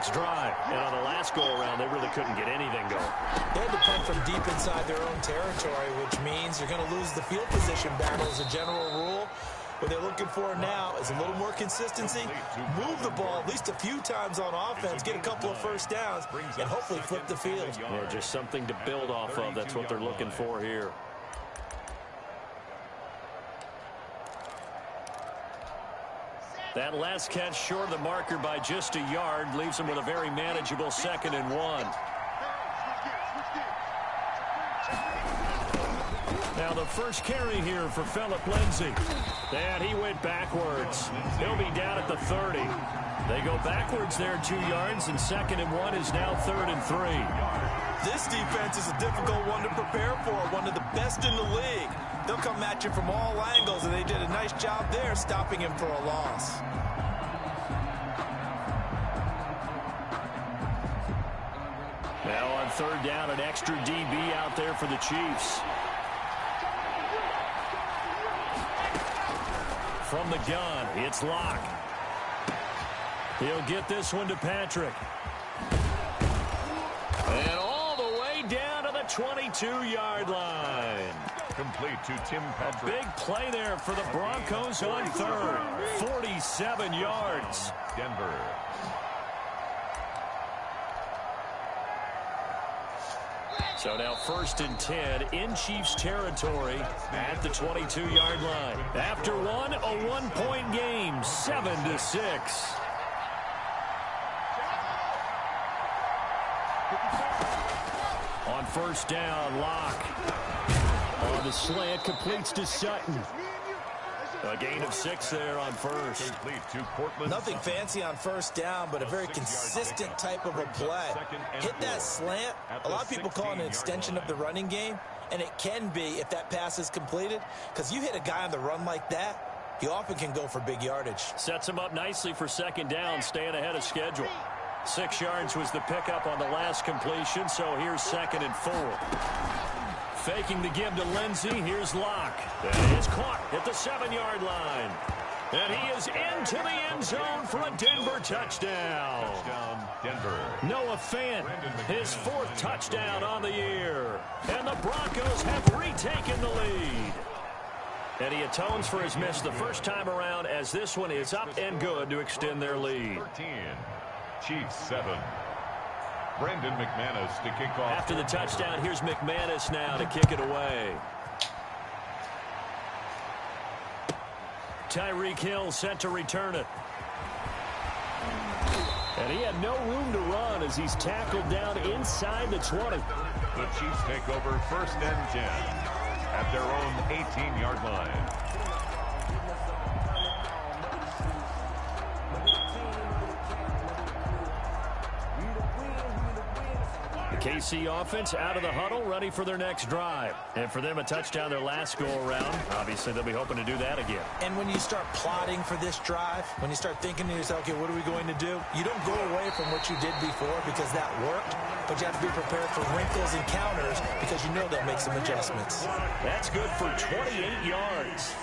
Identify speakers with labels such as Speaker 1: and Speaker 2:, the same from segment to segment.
Speaker 1: next drive. And on the last go-around, they really couldn't get anything going.
Speaker 2: They had to punt from deep inside their own territory, which means you're going to lose the field position battle as a general rule. What they're looking for now is a little more consistency, move the ball at least a few times on offense, get a couple of first downs, and hopefully flip the field.
Speaker 1: Yeah, just something to build off of. That's what they're looking for here. That last catch short of the marker by just a yard leaves them with a very manageable 2nd and 1. Now the first carry here for Phillip Lindsay. And he went backwards. He'll be down at the 30. They go backwards there 2 yards, and 2nd and 1 is now 3rd and 3.
Speaker 2: This defense is a difficult one to prepare for, one of the best in the league. They'll come at you from all angles, and they did a nice job there stopping him for a loss.
Speaker 1: Now on 3rd down, an extra DB out there for the Chiefs. From the gun, it's Locke. He'll get this one to Patrick. And all the way down to the 22-yard line.
Speaker 3: Complete to Tim Patrick.
Speaker 1: A big play there for the Broncos on 3rd. 47 yards.
Speaker 3: Denver.
Speaker 1: So now 1st and 10 in Chiefs territory at the 22-yard line. After one, a 1-point game, 7-6. On 1st down, Locke. On the slant, completes to Sutton. A gain of 6 there on 1st.
Speaker 2: Nothing fancy on 1st down, but a very consistent type of a play. Hit that slant. A lot of people call it an extension of the running game, and it can be if that pass is completed, because you hit a guy on the run like that, he often can go for big yardage.
Speaker 1: Sets him up nicely for 2nd down, staying ahead of schedule. 6 yards was the pickup on the last completion, so here's 2nd and 4. Faking the give to Lindsay. Here's Locke. And it's caught at the 7-yard line. And he is into the end zone for a Denver touchdown.
Speaker 3: Denver.
Speaker 1: Noah Fant, his 4th touchdown on the year. And the Broncos have retaken the lead. And he atones for his miss the first time around, as this one is up and good to extend their lead.
Speaker 3: 13. Chiefs 7. Brendan McManus to kick off.
Speaker 1: After the touchdown, here's McManus now to kick it away. Tyreek Hill set to return it. And he had no room to run as he's tackled down inside the 20.
Speaker 3: The Chiefs take over 1st and 10 at their own 18-yard line.
Speaker 1: KC offense out of the huddle, ready for their next drive. And for them, a touchdown their last go-around. Obviously, they'll be hoping to do that again.
Speaker 2: And when you start plotting for this drive, when you start thinking to yourself, okay, what are we going to do? You don't go away from what you did before because that worked, but you have to be prepared for wrinkles and counters because you know they'll make some adjustments.
Speaker 1: That's good for 28 yards.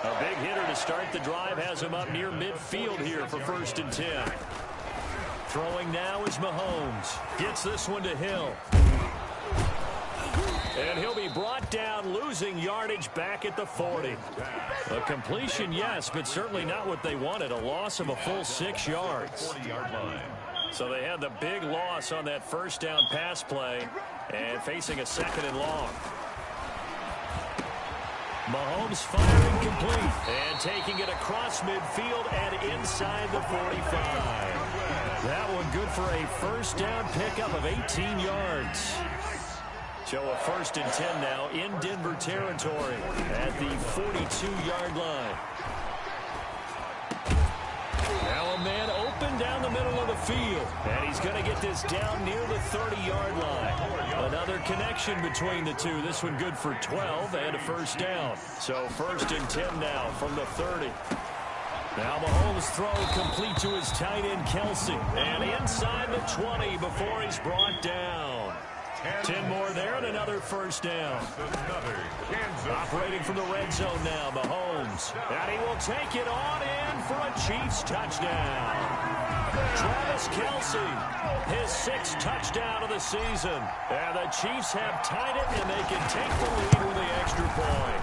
Speaker 1: A big hitter to start the drive has him up near midfield here for 1st and 10. Throwing now is Mahomes. Gets this one to Hill. And he'll be brought down, losing yardage back at the 40. A completion, yes, but certainly not what they wanted. A loss of a full 6 yards.
Speaker 3: 40-yard line.
Speaker 1: So they had the big loss on that 1st down pass play and facing a 2nd and long. Mahomes firing complete and taking it across midfield and inside the 45. That one good for a 1st down pickup of 18 yards. So a 1st and 10 now in Denver territory at the 42-yard line. Now a man open down the middle of the field. And he's going to get this down near the 30-yard line. Another connection between the two. This one good for 12 and a 1st down. So 1st and 10 now from the 30. Now Mahomes throw complete to his tight end, Kelsey. And inside the 20 before he's brought down. 10 more there and another 1st down. Operating from the red zone now, Mahomes. And he will take it on in for a Chiefs touchdown. Travis Kelce, his 6th touchdown of the season. And the Chiefs have tied it, and they can take the lead with the extra point.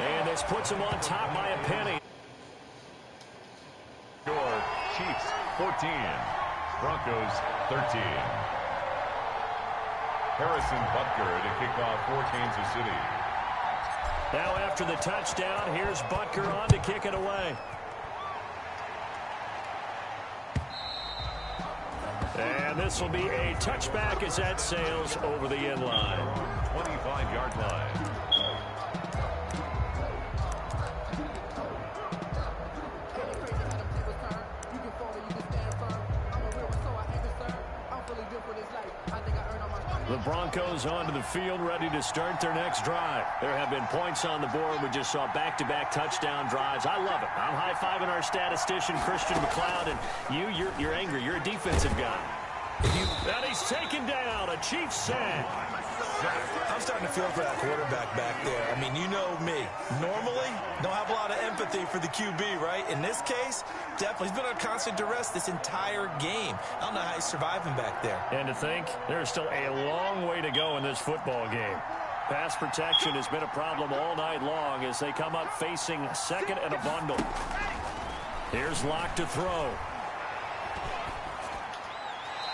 Speaker 1: And this puts them on top by a penny.
Speaker 3: Score, Chiefs 14, Broncos 13. Harrison Butker to kick off for Kansas City.
Speaker 1: Now after the touchdown, here's Butker on to kick it away. And this will be a touchback as that sails over the end line.
Speaker 3: 25-yard line.
Speaker 1: The Broncos onto the field, ready to start their next drive. There have been points on the board. We just saw back-to-back touchdown drives. I love it. I'm high-fiving our statistician, Christian McLeod, and you're angry. You're a defensive guy. And he's taken down. A Chiefs sack.
Speaker 2: I'm starting to feel for that quarterback back there. I mean, you know me. Normally, don't have a lot of empathy for the QB, right? In this case, definitely. He's been under constant duress this entire game. I don't know how he's surviving back there.
Speaker 1: And to think, there's still a long way to go in this football game. Pass protection has been a problem all night long as they come up facing second and a bundle. Here's Locke to throw.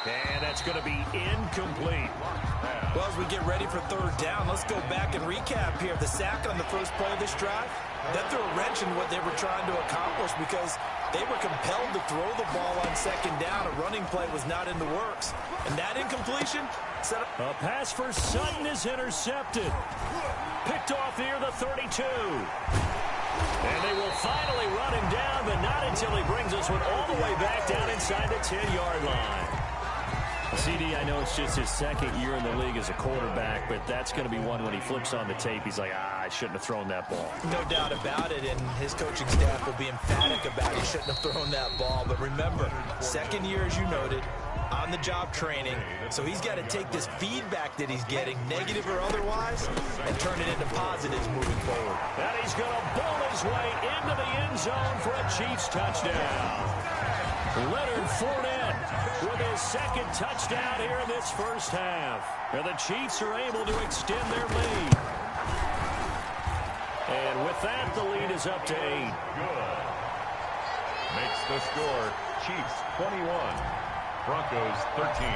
Speaker 1: And that's going to be incomplete.
Speaker 2: Well, as we get ready for third down, let's go back and recap here. The sack on the first play of this drive, that threw a wrench in what they were trying to accomplish because they were compelled to throw the ball on second down. A running play was not in the works. And that incompletion set up.
Speaker 1: A pass for Sutton is intercepted. Picked off near the 32. And they will finally run him down, but not until he brings this one all the way back down inside the 10-yard line. CD, I know it's just his second year in the league as a quarterback, but that's going to be one when he flips on the tape. He's like, I shouldn't have thrown that ball.
Speaker 2: No doubt about it, and his coaching staff will be emphatic about he shouldn't have thrown that ball. But remember, second year, as you noted, on-the-job training, so he's got to take this feedback that he's getting, negative or otherwise, and turn it into positives moving forward.
Speaker 1: And he's going to bowl his way into the end zone for a Chiefs touchdown. Leonard Fournette with his second touchdown here in this first half. And the Chiefs are able to extend their lead. And with that, the lead is up to 8.
Speaker 3: Good. Makes the score Chiefs 21, Broncos 13.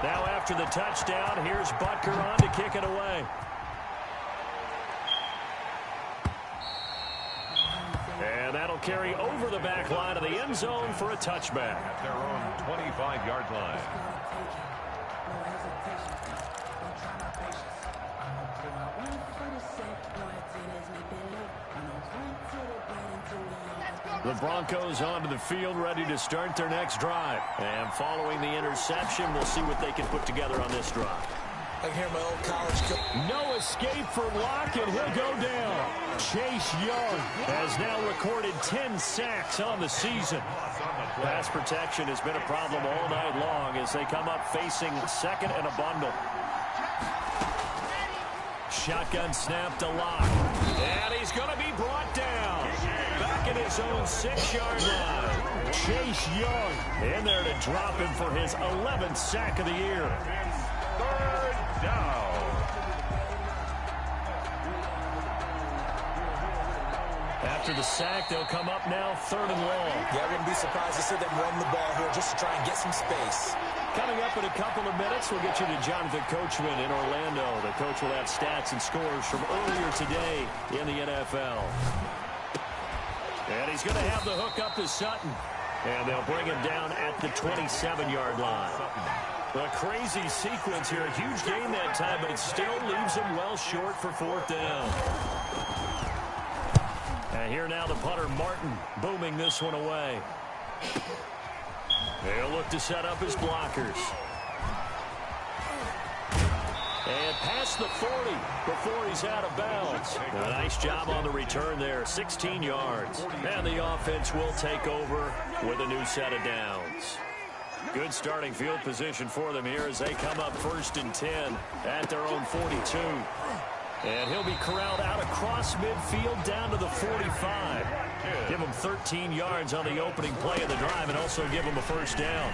Speaker 1: Now after the touchdown, here's Butker on to kick it away. And that'll carry over the back line of the end zone for a touchback.
Speaker 3: At their own 25-yard line.
Speaker 1: The Broncos onto the field, ready to start their next drive. And following the interception, we'll see what they can put together on this drive.
Speaker 2: I can hear my old college coach.
Speaker 1: No escape for Locke, and he'll go down. Chase Young has now recorded 10 sacks on the season. Pass protection has been a problem all night long as they come up facing second and a bundle. Shotgun snap to Locke. And he's going to be brought down. Back at his own 6-yard line. Chase Young in there to drop him for his 11th sack of the year.
Speaker 3: Third down.
Speaker 1: After the sack, they'll come up now 3rd and long.
Speaker 2: Yeah, I wouldn't be surprised to see them run the ball here just to try and get some space.
Speaker 1: Coming up in a couple of minutes, we'll get you to Jonathan Coachman in Orlando. The coach will have stats and scores from earlier today in the NFL. And he's going to have the hook up to Sutton. And they'll bring him down at the 27-yard line. A crazy sequence here. A huge gain that time, but it still leaves him well short for 4th down. And here now the punter, Martin, booming this one away. They'll look to set up his blockers. And past the 40 before he's out of bounds. A nice job on the return there, 16 yards. And the offense will take over with a new set of downs. Good starting field position for them here as they come up 1st and 10 at their own 42. And he'll be corralled out across midfield down to the 45. Give him 13 yards on the opening play of the drive and also give him a first down.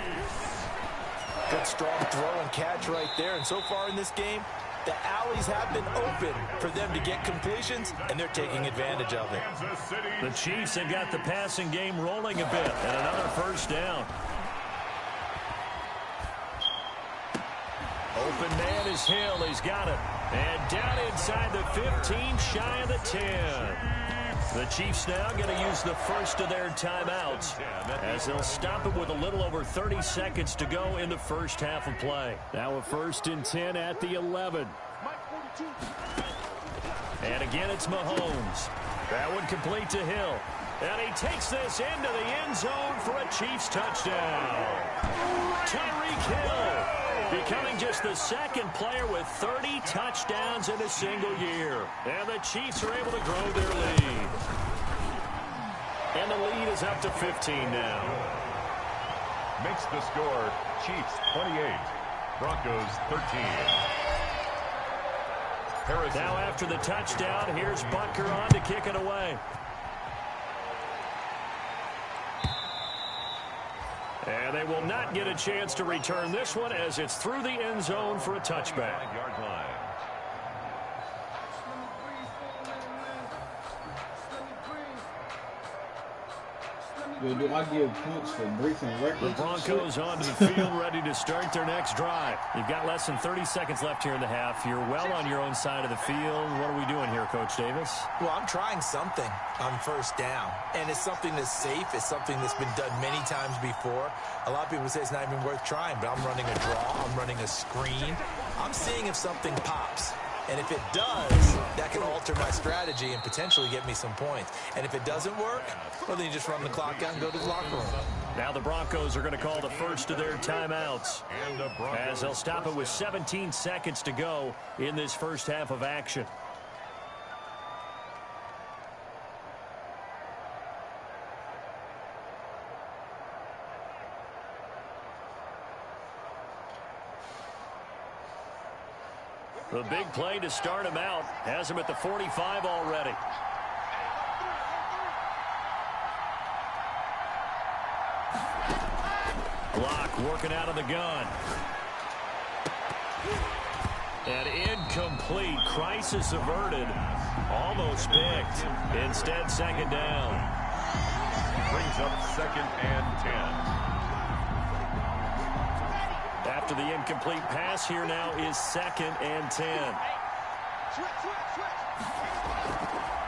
Speaker 2: Good strong throw and catch right there. And so far in this game, the alleys have been open for them to get completions, and they're taking advantage of it.
Speaker 1: The Chiefs have got the passing game rolling a bit, and another first down. Open man is Hill. He's got it. And down inside the 15, shy of the 10. The Chiefs now going to use the first of their timeouts as they'll stop it with a little over 30 seconds to go in the first half of play. Now a 1st and 10 at the 11. And again, it's Mahomes. That one complete to Hill. And he takes this into the end zone for a Chiefs touchdown. Tyreek Hill becoming just the 2nd player with 30 touchdowns in a single year. And the Chiefs are able to grow their lead. And the lead is up to 15 now.
Speaker 3: Makes the score Chiefs 28, Broncos 13. Harrison.
Speaker 1: Now after the touchdown, here's Butker on to kick it away. And they will not get a chance to return this one as it's through the end zone for a touchback.
Speaker 4: Do I give points for breaking records?
Speaker 1: The Broncos onto the field, ready to start their next drive. You've got less than 30 seconds left here in the half. You're well on your own side of the field. What are we doing here, Coach Davis?
Speaker 2: Well, I'm trying something on first down, and it's something that's safe. It's something that's been done many times before. A lot of people say it's not even worth trying, but I'm running a draw. I'm running a screen. I'm seeing if something pops. And if it does, that can alter my strategy and potentially get me some points. And if it doesn't work, well, then you just run the clock out and go to the locker room.
Speaker 1: Now the Broncos are going to call the first of their timeouts as they'll stop it with 17 seconds to go in this first half of action. The big play to start him out has him at the 45 already. Block working out of the gun. And incomplete. Crisis averted. Almost picked. Instead, 2nd down.
Speaker 3: Brings up 2nd and 10.
Speaker 1: After the incomplete pass, here now is 2nd and 10.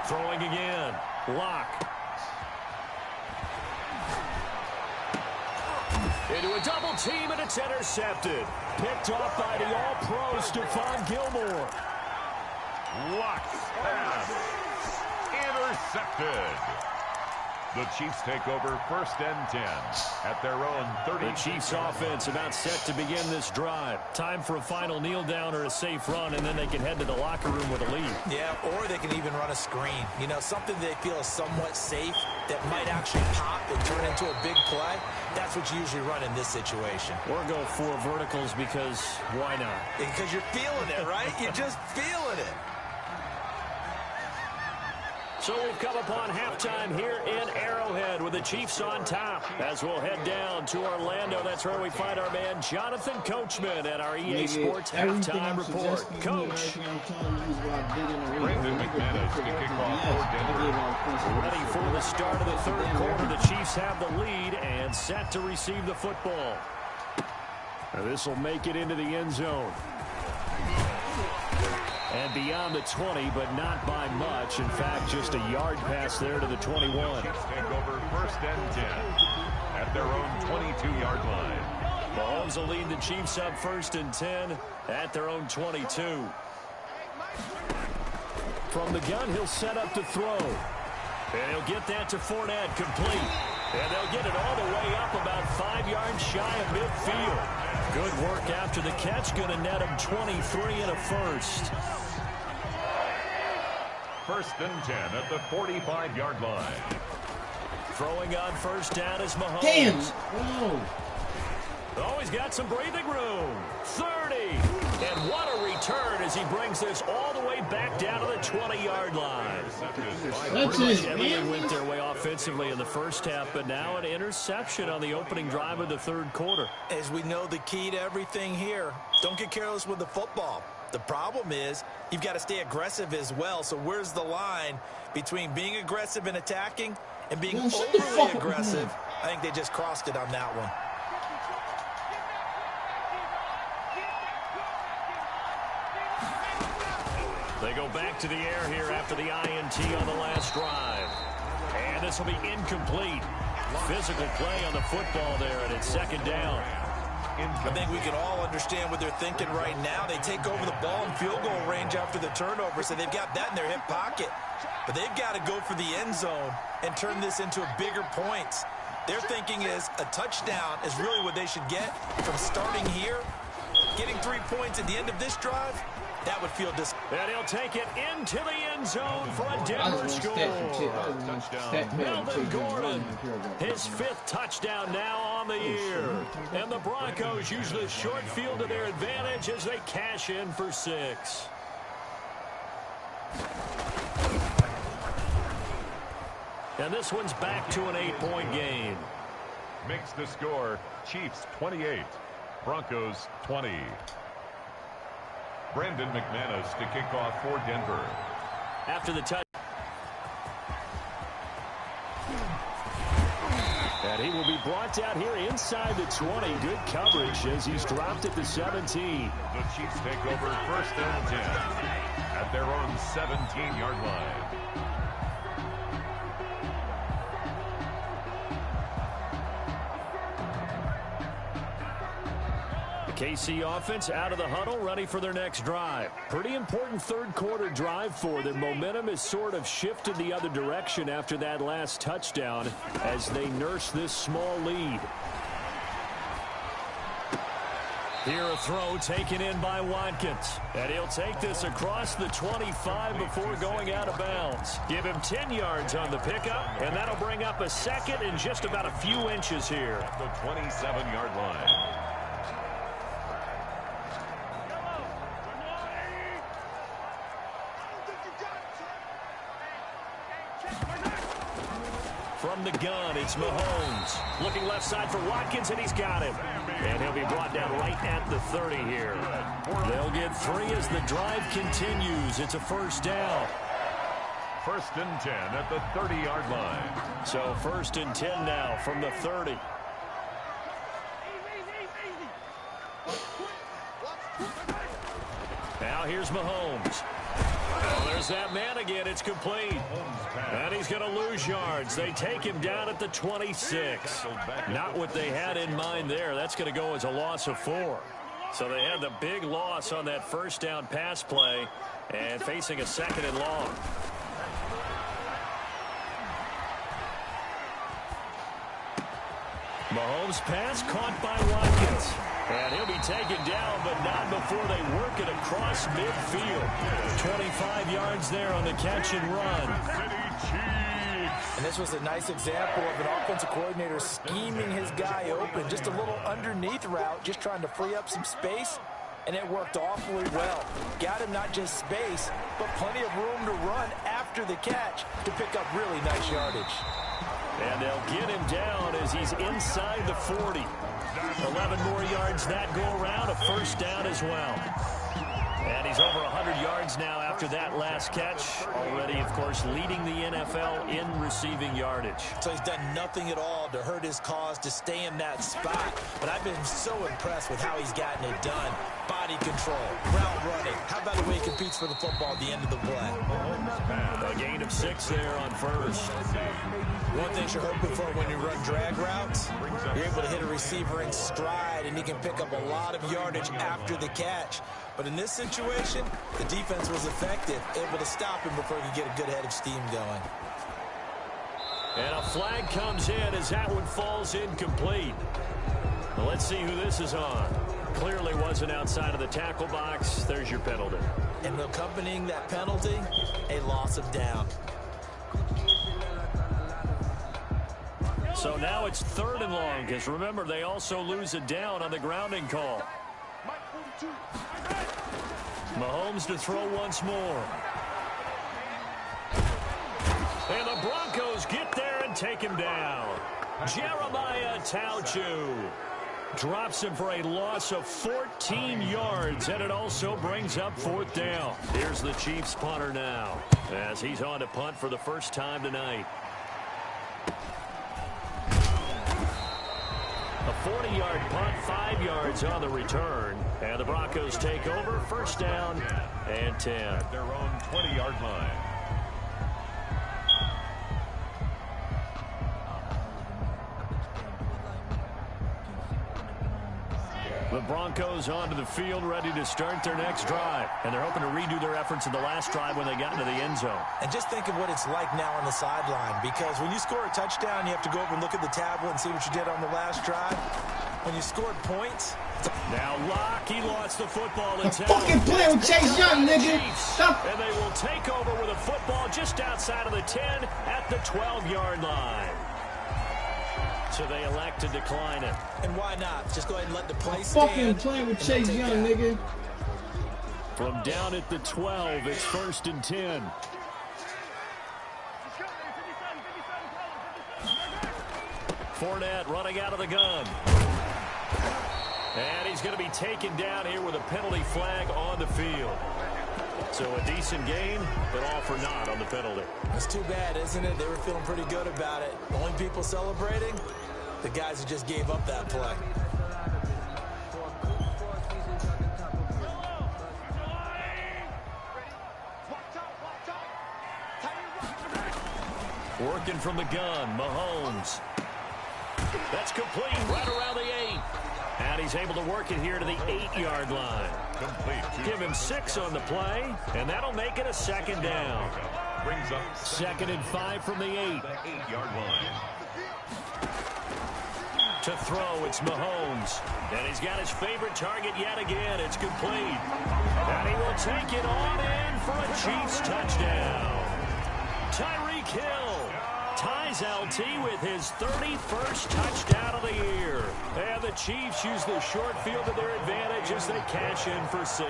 Speaker 1: Throwing again. Lock. Into a double team, and it's intercepted. Picked off by the all-pro Stephon Gilmore.
Speaker 3: Lock pass. Intercepted. The Chiefs take over 1st and 10 at their own 30.
Speaker 1: The Chiefs offense about set to begin this drive. Time for a final kneel down or a safe run, and then they can head to the locker room with a lead.
Speaker 2: Yeah, or they can even run a screen. You know, something they feel is somewhat safe that might actually pop and turn into a big play. That's what you usually run in this situation.
Speaker 1: Or go 4 verticals because why not?
Speaker 2: Because you're feeling it, right? You're just feeling it.
Speaker 1: So we've come upon halftime here in Arrowhead with the Chiefs on top. As we'll head down to Orlando, that's where we find our man Jonathan Coachman at our EA Sports Halftime Report. Coach.
Speaker 3: Brandon McManus to kick off for Denver.
Speaker 1: Ready for the start of the 3rd quarter. The Chiefs have the lead and set to receive the football. This will make it into the end zone. And beyond the 20, but not by much. In fact, just a yard pass there to the 21.
Speaker 3: Chiefs take over 1st and 10 at their own 22-yard line.
Speaker 1: Mahomes will lead the Chiefs up 1st and 10 at their own 22. From the gun, he'll set up to throw. And he'll get that to Fournette, complete. And they'll get it all the way up about 5 yards shy of midfield. Good work after the catch. Going to net him 23 and a first.
Speaker 3: 1st and 10 at the 45-yard line.
Speaker 1: Throwing on 1st down is Mahomes.
Speaker 4: Damn! Oh.
Speaker 1: Oh, he's got some breathing room. 30, And what a return as he brings this all the way back down to the 20-yard line.
Speaker 4: That's it,
Speaker 1: Everything
Speaker 4: man.
Speaker 1: went their way offensively in the first half, but now an interception on the opening drive of the third quarter.
Speaker 2: As we know, the key to everything here, don't get careless with the football. The problem is you've got to stay aggressive as well. So where's the line between being aggressive and attacking and being overly aggressive? I think they just crossed it on that one.
Speaker 1: They go back to the air here after the INT on the last drive. And this will be incomplete. Physical play on the football there, and it's second down.
Speaker 2: I think we can all understand what they're thinking right now. They take over the ball in field goal range after the turnover, so they've got that in their hip pocket. But they've got to go for the end zone and turn this into a bigger points. Their thinking is a touchdown is really what they should get from starting here. Getting 3 points at the end of this drive, that would feel
Speaker 1: And he'll take it into the end zone for a Denver score. Melvin Gordon, his 5th touchdown now on the year. And the Broncos use the short field to their advantage as they cash in for 6. And this one's back to an 8-point game.
Speaker 3: Makes the score Chiefs 28, Broncos 20. Brandon McManus to kick off for Denver.
Speaker 1: After the touch. And he will be brought down here inside the 20. Good coverage as he's dropped at the 17.
Speaker 3: The Chiefs take over 1st and 10 at their own 17-yard line.
Speaker 1: KC offense out of the huddle, ready for their next drive. Pretty important third quarter drive for them. Momentum has sort of shifted the other direction after that last touchdown as they nurse this small lead. Here a throw taken in by Watkins. And he'll take this across the 25 before going out of bounds. Give him 10 yards on the pickup, and that'll bring up a second in just about a few inches here.
Speaker 3: At the 27-yard line.
Speaker 1: From the gun, it's Mahomes. Looking left side for Watkins, and he's got him. And he'll be brought down right at the 30 here. They'll get 3 as the drive continues. It's a first down.
Speaker 3: 1st and 10 at the 30-yard line.
Speaker 1: So 1st and 10 now from the 30. Now here's Mahomes. Oh, there's that man again. It's complete. And he's going to lose yards. They take him down at the 26. Not what they had in mind there. That's going to go as a loss of 4. So they had the big loss on that first down pass play and facing a 2nd and long. Mahomes' pass caught by Watkins. And he'll be taken down, but not before they work it across midfield. 25 yards there on the catch and run.
Speaker 2: And this was a nice example of an offensive coordinator scheming his guy open. Just a little underneath route, just trying to free up some space. And it worked awfully well. Got him not just space, but plenty of room to run after the catch to pick up really nice yardage.
Speaker 1: And they'll get him down as he's inside the 40. 11 more yards that go around, a first down as well. And he's over 100 yards now after that last catch. Already, of course, leading the NFL in receiving yardage.
Speaker 2: So he's done nothing at all to hurt his cause to stay in that spot. But I've been so impressed with how he's gotten it done. Body control, route running. How about the way he competes for the football at the end of the play?
Speaker 1: A gain of 6 there on first.
Speaker 2: One thing you're hoping for when you run drag routes, you're able to hit a receiver in stride, and he can pick up a lot of yardage after the catch. But in this situation, the defense was effective, able to stop him before he could get a good head of steam going.
Speaker 1: And a flag comes in as that one falls incomplete. Well, let's see who this is on. Clearly wasn't outside of the tackle box. There's your penalty.
Speaker 2: And accompanying that penalty, a loss of down.
Speaker 1: So now it's 3rd and long, because remember, they also lose a down on the grounding call. Mahomes to throw once more. And the Broncos get there and take him down. Jeremiah Tauchu drops him for a loss of 14 yards, and it also brings up 4th down. Here's the Chiefs punter now as he's on to punt for the first time tonight. A 40-yard punt, 5 yards on the return. And the Broncos take over, 1st down and 10.
Speaker 3: At their own 20-yard line.
Speaker 1: The Broncos onto the field, ready to start their next drive. And they're hoping to redo their efforts in the last drive when they got into the end zone.
Speaker 2: And just think of what it's like now on the sideline, because when you score a touchdown, you have to go over and look at the tablet and see what you did on the last drive. When you scored points.
Speaker 1: Now Locke, he lost the football in town.
Speaker 4: Fucking play with Chase Young, nigga. Stop.
Speaker 1: And they will take over with a football just outside of the 10 at the 12-yard line. So they elect to decline it.
Speaker 2: And why not? Just go ahead and let the play stand.
Speaker 4: Fucking playing with Chase Young, nigga.
Speaker 1: From down at the 12, it's 1st and 10. Fournette running out of the gun. And he's going to be taken down here with a penalty flag on the field. So a decent game, but all for naught on the penalty.
Speaker 2: It's too bad, isn't it? They were feeling pretty good about it. The only people celebrating, the guys who just gave up that play.
Speaker 1: Working from the gun, Mahomes. That's complete right around the 8. And he's able to work it here to the 8-yard line.
Speaker 3: Complete.
Speaker 1: Give him 6 on the play, and that'll make it a 2nd down.
Speaker 3: Brings up
Speaker 1: 2nd and 5 from the 8.
Speaker 3: the 8-yard line.
Speaker 1: To throw, it's Mahomes. And he's got his favorite target yet again. It's complete. And he will take it on in for a Chiefs touchdown. Tyreek Hill ties LT with his 31st touchdown of the year. And the Chiefs use the short field to their advantage as they cash in for 6.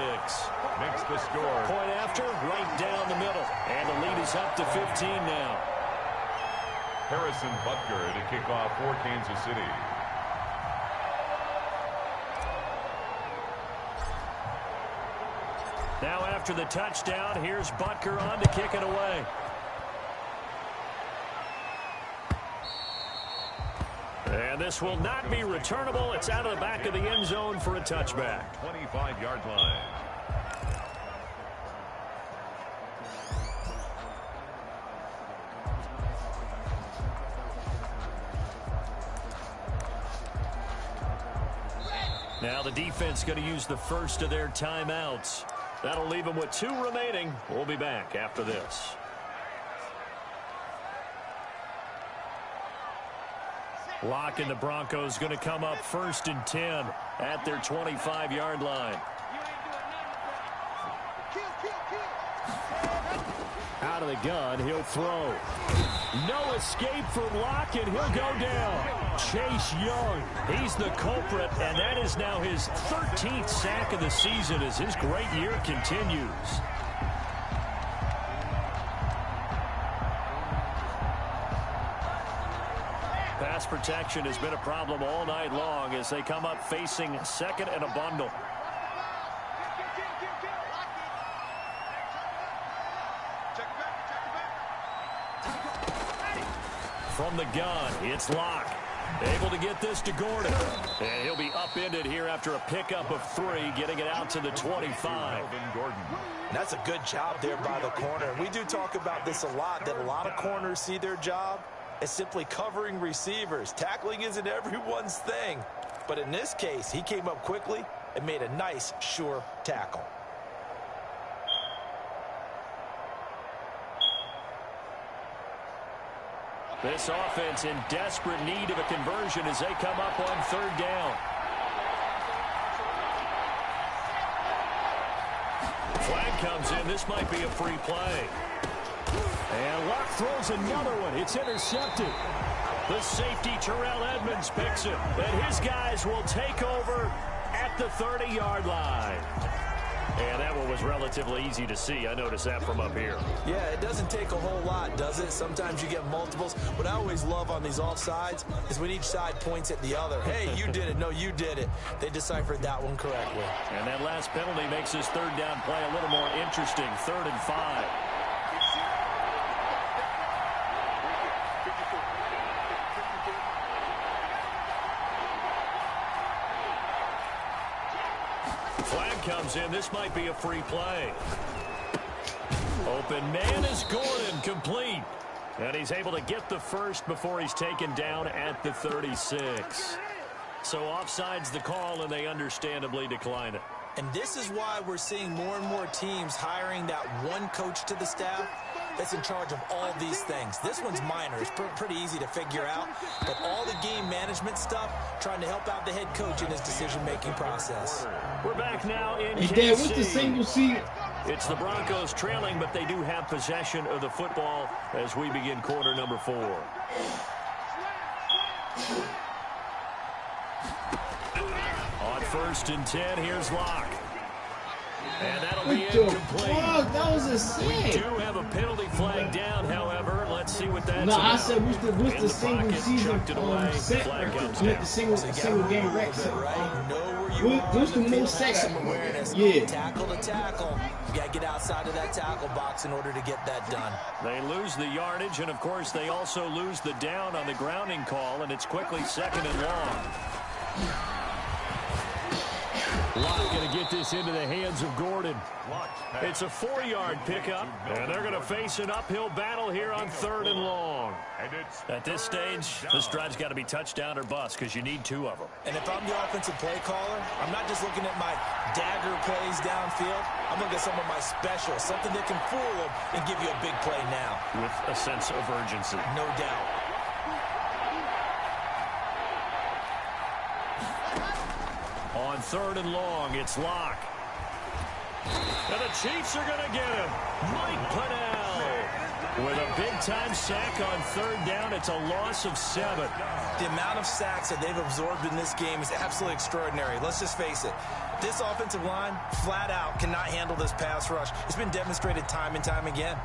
Speaker 3: Makes the score.
Speaker 1: Point after, right down the middle. And the lead is up to 15 now.
Speaker 3: Harrison Butker to kick off for Kansas City.
Speaker 1: Now after the touchdown, here's Butker on to kick it away. And this will not be returnable. It's out of the back of the end zone for a touchback.
Speaker 3: 25-yard line.
Speaker 1: Now the defense going to use the first of their timeouts. That'll leave them with 2 remaining. We'll be back after this. Locke and the Broncos going to come up 1st and 10 at their 25-yard line. Out of the gun, he'll throw. No escape from Locke, and he'll go down. Chase Young, he's the culprit, and that is now his 13th sack of the season as his great year continues. Pass protection has been a problem all night long as they come up facing 2nd and a bundle. From the gun, it's Locke. Able to get this to Gordon. And he'll be upended here after a pickup of 3, getting it out to the 25.
Speaker 3: Gordon.
Speaker 2: That's a good job there by the corner. We do talk about this a lot, that a lot of corners see their job as simply covering receivers. Tackling isn't everyone's thing. But in this case, he came up quickly and made a nice, sure tackle.
Speaker 1: This offense in desperate need of a conversion as they come up on 3rd down. Flag comes in. This might be a free play. And Locke throws another one. It's intercepted. The safety, Terrell Edmonds, picks it. And his guys will take over at the 30-yard line. And that one was relatively easy to see. I noticed that from up here.
Speaker 2: Yeah, it doesn't take a whole lot, does it? Sometimes you get multiples. What I always love on these offsides is when each side points at the other. Hey, you did it. No, you did it. They deciphered that one correctly.
Speaker 1: And that last penalty makes this third down play a little more interesting. 3rd and 5. Flag comes in. This might be a free play. Open man is Gordon, complete. And he's able to get the first before he's taken down at the 36. So offside's the call, and they understandably decline it.
Speaker 2: And this is why we're seeing more and more teams hiring that one coach to the staff that's in charge of all these things. This one's minor. It's pretty easy to figure out. But all the game management stuff, trying to help out the head coach in his decision-making process.
Speaker 1: We're back now in
Speaker 4: Hey,
Speaker 1: KC.
Speaker 4: Dad, what's the single seat?
Speaker 1: It's the Broncos trailing, but they do have possession of the football as we begin quarter number 4. On 1st and 10, here's Locke. And that'll be
Speaker 4: What the
Speaker 1: incomplete.
Speaker 4: fuck? That was a
Speaker 1: We do
Speaker 4: sack.
Speaker 1: have a penalty flag down, however. Let's see what that's
Speaker 4: No,
Speaker 1: about.
Speaker 4: I said what's
Speaker 1: In
Speaker 4: the single
Speaker 1: pocket,
Speaker 4: season
Speaker 1: chucked it away.
Speaker 4: set
Speaker 1: Flag
Speaker 4: record?
Speaker 1: comes
Speaker 4: I meant
Speaker 1: down.
Speaker 4: the single game record.
Speaker 2: Right? Know where you are
Speaker 4: What's the
Speaker 2: on field,
Speaker 4: most
Speaker 2: have
Speaker 4: sacks?
Speaker 2: some awareness.
Speaker 4: Yeah.
Speaker 2: Tackle to tackle. You got to get outside of that tackle box in order to get that done.
Speaker 1: They lose the yardage, and, of course, they also lose the down on the grounding call, and it's quickly 2nd and long. Locke going to get this into the hands of Gordon. It's a 4-yard pickup, and they're going to face an uphill battle here on 3rd and long. At this stage, this drive's got to be touchdown or bust because you need 2 of them.
Speaker 2: And if I'm the offensive play caller, I'm not just looking at my dagger plays downfield. I'm looking at some of my specials, something that can fool them and give you a big play now.
Speaker 1: With a sense of urgency.
Speaker 2: No doubt.
Speaker 1: On 3rd and long, it's Locke. And the Chiefs are going to get him. Mike Pennell with a big-time sack on 3rd down. It's a loss of 7.
Speaker 2: The amount of sacks that they've absorbed in this game is absolutely extraordinary. Let's just face it. This offensive line, flat out, cannot handle this pass rush. It's been demonstrated time and time again.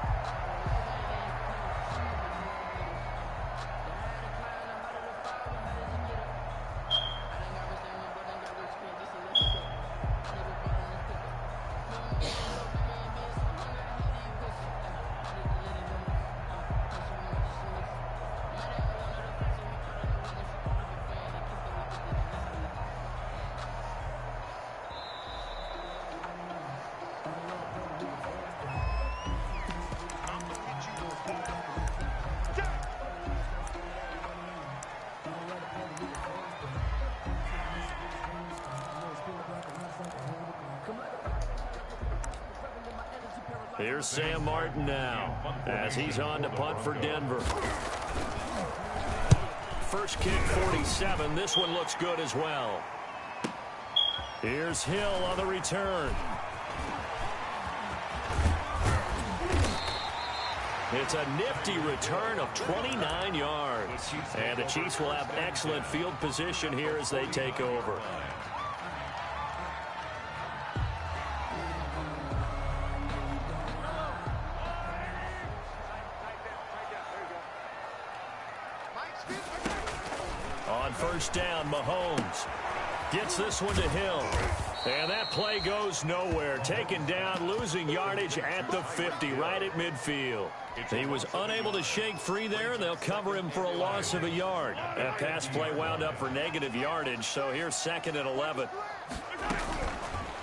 Speaker 1: Here's Sam Martin now as he's on to punt for Denver. First kick, 47. This one looks good as well. Here's Hill on the return. It's a nifty return of 29 yards. And the Chiefs will have excellent field position here as they take over. On 1st down, Mahomes gets this one to Hill. And that play goes nowhere. Taken down, losing yardage at the 50, right at midfield. He was unable to shake free there, and they'll cover him for a loss of a yard. That pass play wound up for negative yardage, so here's 2nd and 11.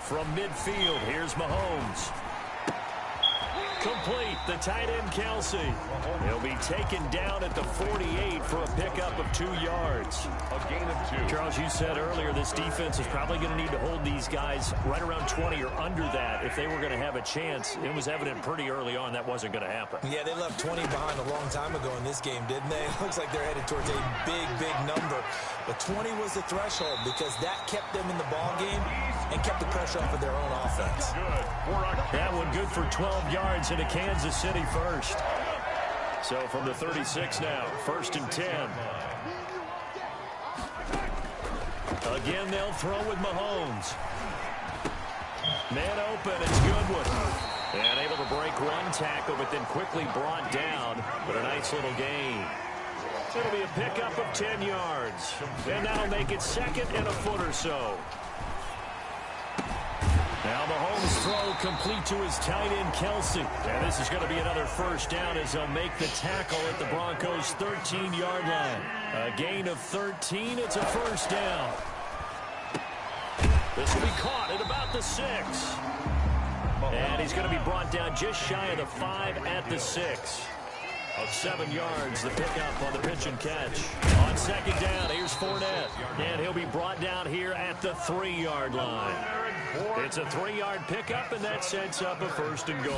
Speaker 1: From midfield, here's Mahomes. Complete, the tight end Kelsey. He'll be taken down at the 48 for a pickup of 2 yards.
Speaker 3: A gain of 2.
Speaker 1: Charles, you said earlier this defense is probably going to need to hold these guys right around 20 or under that if they were going to have a chance. It was evident pretty early on that wasn't going to happen.
Speaker 2: Yeah, they left 20 behind a long time ago in this game, didn't they? It looks like they're headed towards a big number. But 20 was the threshold because that kept them in the ball game and kept the pressure off of their own offense.
Speaker 1: That one good for 12 yards into Kansas City first. So from the 36 now, 1st and 10. Again, they'll throw with Mahomes. Man open, it's Goodwin. And able to break one tackle, but then quickly brought down. But a nice little gain. It'll be a pickup of 10 yards. And that'll make it second and a foot or so. Now Mahomes' throw complete to his tight end, Kelsey. And this is going to be another first down as they'll make the tackle at the Broncos' 13-yard line. A gain of 13. It's a first down. This will be caught at about the 6. And he's going to be brought down just shy of the 5 at the 6. Of 7 yards, the pickup on the pitch and catch. On second down, here's Fournette. And he'll be brought down here at the 3-yard line. It's a 3-yard pickup, and that sets up a first and goal.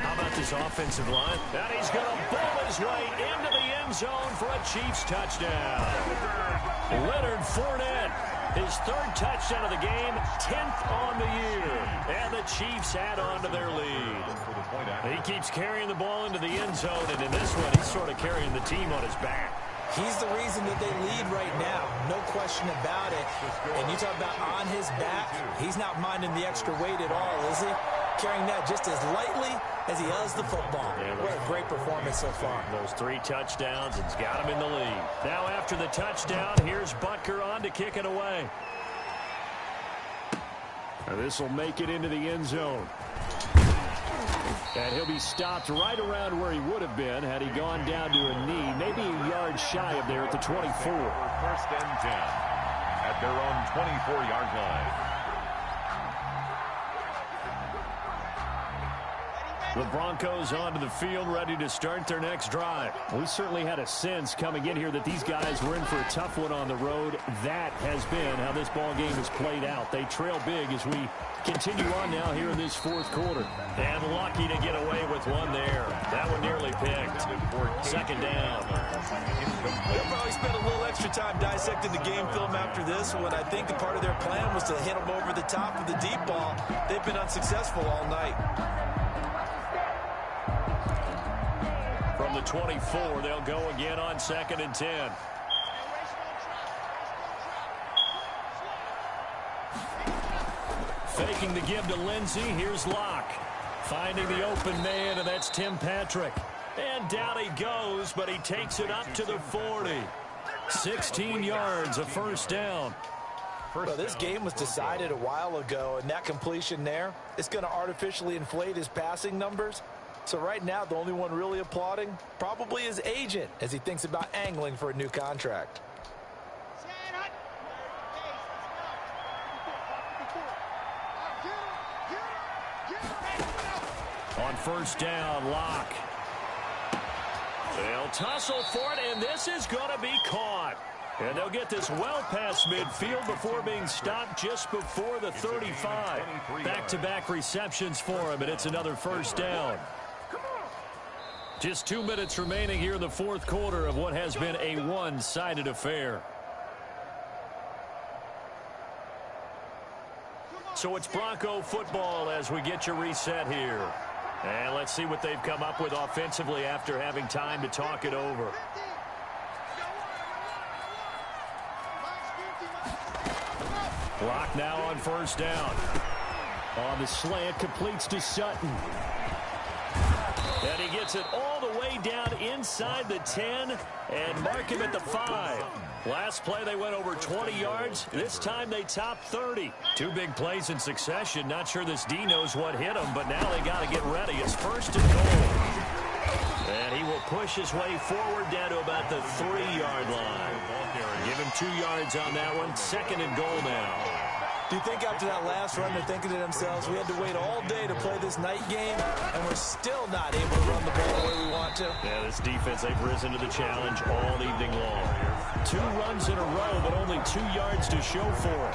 Speaker 1: How about this offensive line? And he's going to bowl his way into the end zone for a Chiefs touchdown. Leonard Fournette, his 3rd touchdown of the game, 10th on the year. And the Chiefs add on to their lead. He keeps carrying the ball into the end zone, and in this one, he's sort of carrying the team on his back.
Speaker 2: He's the reason that they lead right now. No question about it. And you talk about on his back, he's not minding the extra weight at all, is he? Carrying that just as lightly as he does the football. What a great performance so far.
Speaker 1: Those 3 touchdowns, it's got him in the lead. Now after the touchdown, here's Butker on to kick it away. This will make it into the end zone. And he'll be stopped right around where he would have been had he gone down to a knee, maybe a yard shy of there at the 24.
Speaker 3: First and 10 at their own 24-yard line.
Speaker 1: The Broncos onto the field, ready to start their next drive. We certainly had a sense coming in here that these guys were in for a tough one on the road. That has been how this ball game has played out. They trail big as we continue on now here in this 4th quarter. And lucky to get away with one there. That one nearly picked. Second down.
Speaker 2: They'll probably spend a little extra time dissecting the game film after this one. I think the part of their plan was to hit them over the top of the deep ball. They've been unsuccessful all night.
Speaker 1: From the 24, they'll go again on 2nd and 10. Faking the give to Lindsey. Here's Locke. Finding the open man, and that's Tim Patrick. And down he goes, but he takes it up to the 40. 16 yards, a first down.
Speaker 2: Well, this game was decided a while ago, and that completion there is going to artificially inflate his passing numbers. So right now, the only one really applauding probably his agent as he thinks about angling for a new contract.
Speaker 1: On first down, Locke. They'll tussle for it, and this is going to be caught. And they'll get this well past midfield before being stopped just before the 35. Back-to-back receptions for him, and it's another first down. Just 2 minutes remaining here in the 4th quarter of what has been a one-sided affair. So it's Bronco football as we get your reset here. And let's see what they've come up with offensively after having time to talk it over. Clock now on first down. On the slant, completes to Sutton. And he gets it all the way down inside the 10 and mark him at the 5. Last play they went over 20 yards. This time they top 30. 2 big plays in succession. Not sure this D knows what hit him, but now they got to get ready. It's first and goal. And he will push his way forward down to about the 3-yard line. Give him 2 yards on that one. Second and goal now.
Speaker 2: Do you think after that last run they're thinking to themselves, we had to wait all day to play this night game, and we're still not able to run the ball the way we want to?
Speaker 1: Yeah, this defense, they've risen to the challenge all evening long. 2 runs in a row, but only 2 yards to show for it.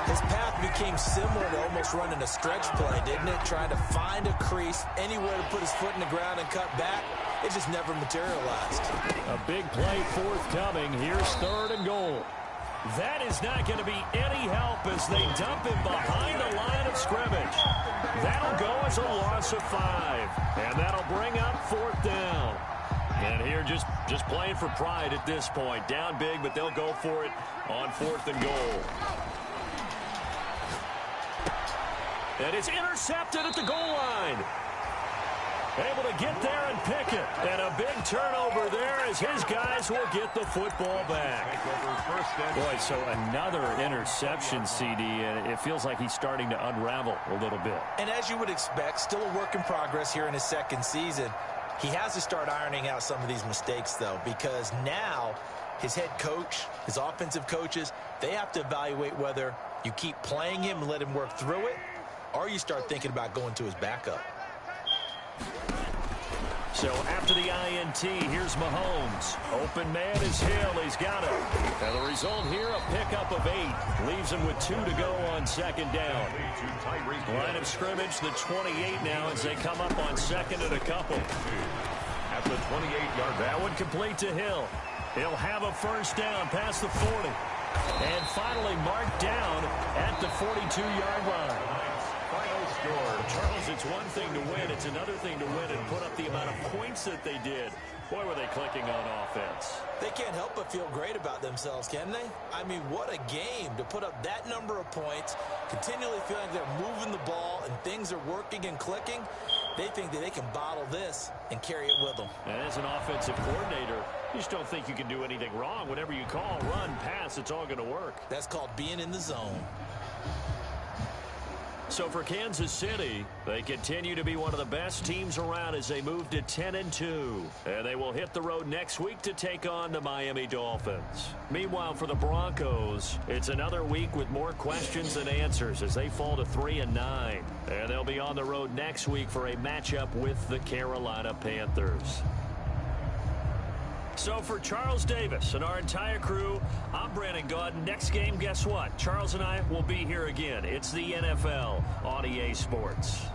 Speaker 2: His path became similar to almost running a stretch play, didn't it? Trying to find a crease, anywhere to put his foot in the ground and cut back. It just never materialized.
Speaker 1: A big play forthcoming. Here's third and goal. That is not going to be any help as they dump him behind the line of scrimmage. That'll go as a loss of 5. And that'll bring up 4th down. And here just playing for pride at this point. Down big, but they'll go for it on 4th and goal. And it's intercepted at the goal line. Able to get there and pick it. And a big turnover there as his guys will get the football back. Boy, so another interception, CD, and it feels like he's starting to unravel a little bit.
Speaker 2: And as you would expect, still a work in progress here in his second season. He has to start ironing out some of these mistakes, though, because now his head coach, his offensive coaches, they have to evaluate whether you keep playing him and let him work through it, or you start thinking about going to his backup.
Speaker 1: So after the INT, here's Mahomes. Open man is Hill. He's got it. And the result here, a pickup of 8. Leaves him with 2 to go on 2nd down. Line of scrimmage, the 28 now as they come up on 2nd and a couple.
Speaker 3: At the 28-yard
Speaker 1: That would complete to Hill. He'll have a 1st down past the 40. And finally marked down at the 42-yard line. Charles, it's one thing to win. It's another thing to win and put up the amount of points that they did. Boy, were they clicking on offense.
Speaker 2: They can't help but feel great about themselves, can they? I mean, what a game to put up that number of points, continually feeling like they're moving the ball and things are working and clicking. They think that they can bottle this and carry it with them.
Speaker 1: And as an offensive coordinator, you just don't think you can do anything wrong. Whatever you call, run, pass, it's all going to work.
Speaker 2: That's called being in the zone.
Speaker 1: So for Kansas City, they continue to be one of the best teams around as they move to 10-2. And they will hit the road next week to take on the Miami Dolphins. Meanwhile, for the Broncos, it's another week with more questions than answers as they fall to 3-9. And they'll be on the road next week for a matchup with the Carolina Panthers. So for Charles Davis and our entire crew, I'm Brandon Gaudin. Next game, guess what? Charles and I will be here again. It's the NFL on EA Sports.